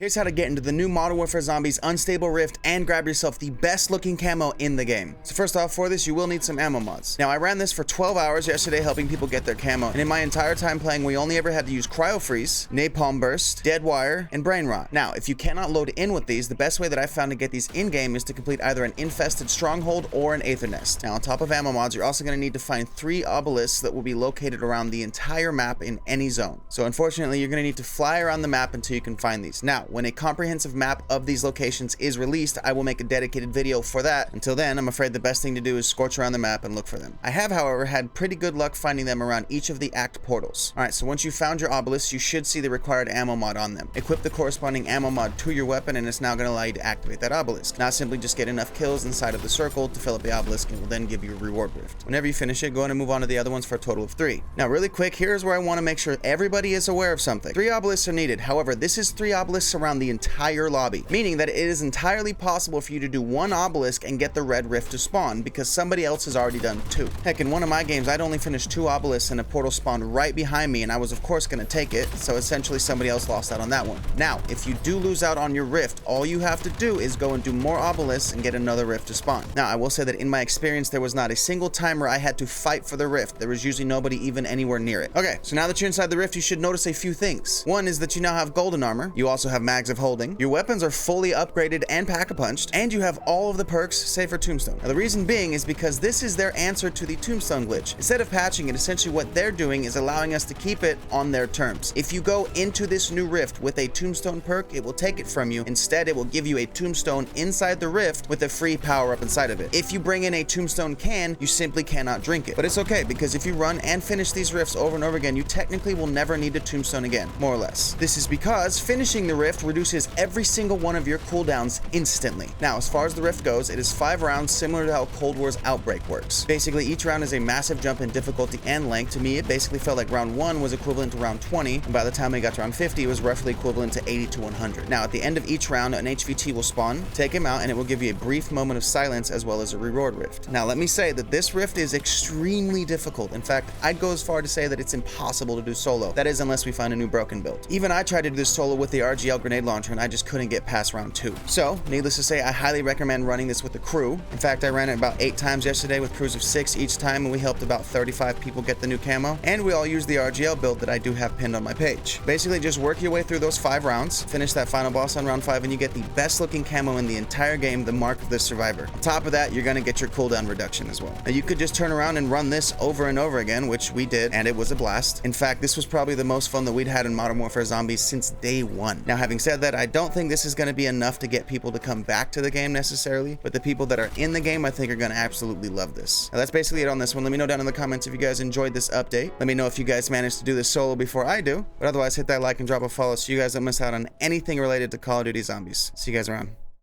Here's how to get into the new Modern Warfare Zombies Unstable Rift and grab yourself the best looking camo in the game. So first off, for this you will need some ammo mods. Now I ran this for 12 hours yesterday helping people get their camo, and in my entire time playing we only ever had to use Cryo Freeze, Napalm Burst, Dead Wire, and Brain Rot. Now if you cannot load in with these, the best way that I found to get these in-game is to complete either an infested stronghold or an Aether Nest. Now on top of ammo mods, you're also going to need to find 3 obelisks that will be located around the entire map in any zone. So unfortunately you're going to need to fly around the map until you can find these. Now when a comprehensive map of these locations is released, I will make a dedicated video for that. Until then, I'm afraid the best thing to do is scorch around the map and look for them. I have, however, had pretty good luck finding them around each of the act portals. Alright, so once you found your obelisks, you should see the required ammo mod on them. Equip the corresponding ammo mod to your weapon and it's now going to allow you to activate that obelisk. Now simply just get enough kills inside of the circle to fill up the obelisk and it will then give you a reward rift. Whenever you finish it, go on and move on to the other ones for a total of 3. Now really quick, here's where I want to make sure everybody is aware of something. 3 obelisks are needed. However, this is 3 obelisks around the entire lobby, meaning that it is entirely possible for you to do 1 obelisk and get the red rift to spawn because somebody else has already done 2. Heck, in one of my games I'd only finished 2 obelisks and a portal spawned right behind me and I was of course going to take it, so essentially somebody else lost out on that one. Now if you do lose out on your rift, all you have to do is go and do more obelisks and get another rift to spawn. Now I will say that in my experience there was not a single time where I had to fight for the rift. There was usually nobody even anywhere near it. Okay, so now that you're inside the rift you should notice a few things. One is that you now have golden armor, you also have mags of holding, your weapons are fully upgraded and pack-a-punched, and you have all of the perks save for Tombstone. Now the reason being is because this is their answer to the Tombstone glitch. Instead of patching it, essentially what they're doing is allowing us to keep it on their terms. If you go into this new rift with a Tombstone perk, it will take it from you. Instead, it will give you a Tombstone inside the rift with a free power-up inside of it. If you bring in a Tombstone can, you simply cannot drink it. But it's okay, because if you run and finish these rifts over and over again, you technically will never need a Tombstone again, more or less. This is because finishing the rift reduces every single one of your cooldowns instantly. Now, as far as the rift goes, it is 5 rounds similar to how Cold War's Outbreak works. Basically, each round is a massive jump in difficulty and length. To me, it basically felt like round 1 was equivalent to round 20, and by the time we got to round 50, it was roughly equivalent to 80 to 100. Now, at the end of each round, an HVT will spawn, take him out, and it will give you a brief moment of silence as well as a reward rift. Now, let me say that this rift is extremely difficult. In fact, I'd go as far to say that it's impossible to do solo. That is, unless we find a new broken build. Even I tried to do this solo with the RGL grenade launcher, and I just couldn't get past round 2. So, needless to say, I highly recommend running this with a crew. In fact, I ran it about 8 times yesterday with crews of 6 each time, and we helped about 35 people get the new camo, and we all used the RGL build that I do have pinned on my page. Basically, just work your way through those 5 rounds, finish that final boss on round 5, and you get the best looking camo in the entire game, the Mark of the Survivor. On top of that, you're gonna get your cooldown reduction as well. Now, you could just turn around and run this over and over again, which we did, and it was a blast. In fact, this was probably the most fun that we'd had in Modern Warfare Zombies since day 1. Now, having said that, I don't think this is gonna be enough to get people to come back to the game necessarily, but the people that are in the game I think are going to absolutely love this. Now that's basically it on this one. Let me know down in the comments if you guys enjoyed this update. Let me know if you guys managed to do this solo before I do, but otherwise hit that like and drop a follow so you guys don't miss out on anything related to Call of Duty Zombies. See you guys around.